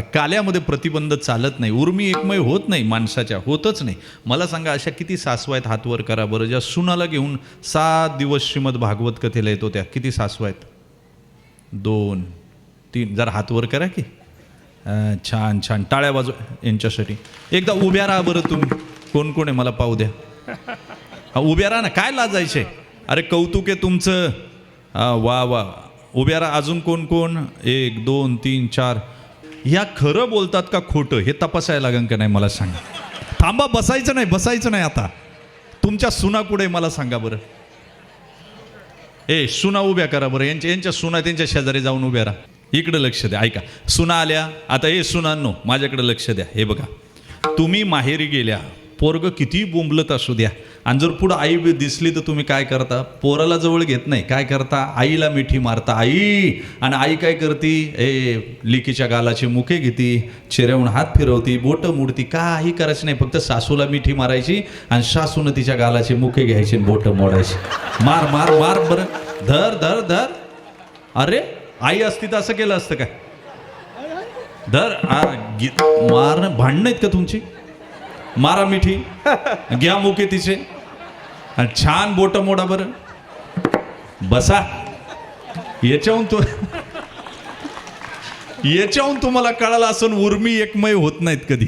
काल्यामध्ये प्रतिबंध चालत नाही. उर्मी एकमय होत नाही माणसाच्या, होतच नाही. मला सांगा अशा किती सासू आहेत, हातवर करा बरं, ज्या सुनाला घेऊन 7 दिवस श्रीमद भागवत कथेला येतो त्या. किती सासू आहेत? 2 3. जरा हातवर करा की. छान छान, टाळ्या वाजव यांच्यासाठी. एकदा उभ्या राहा बरं तुम्ही. कोण कोण आहे मला पाहू द्या. उभ्या राहा ना, काय लाजायचे? अरे कौतुक आहे तुमचं. वा वा, उभ्या राहा. अजून कोण कोण? 1 2 3 4. ह्या खरं बोलतात का खोटं हे तपासायला लागेल का नाही मला सांगा. थांबा, बसायचं नाही, बसायचं नाही. आता तुमच्या सुना कुठे मला सांगा बरं. सुना उभ्या करा बरं. यांच्या सुना त्यांच्या शेजारी जाऊन उभ्या राहा. इकडे लक्ष द्या, ऐका. सुना आल्या आता. सुनांनो माझ्याकडे लक्ष द्या. हे बघा, तुम्ही माहेरी गेल्या, पोरग किती बोंबलत असू द्या, आणि जर पुढं आई दिसली तर तुम्ही काय करता? पोराला जवळ घेत नाही, काय करता? आईला मिठी मारता. आई, आणि आई काय करती? लिकीच्या गालाची मुके घेती, चेहऱ्याहून हात फिरवती, बोटं मोडती. काही करायचं नाही, फक्त सासूला मिठी मारायची आणि सासूनं तिच्या गालाची मुके घ्यायची, बोटं मोडायची. मार मार मार बरं. धर धर धर. अरे आई असती तर असं केलं असतं काय? धर मार. भांडणं आहेत का तुमची? मारा मिठी, घ्या मुके तिचे, आणि छान बोट मोडा बरं. बसा. याच्याहून तुम्हाला कळालं असं उर्मी एकमय होत नाहीत कधी.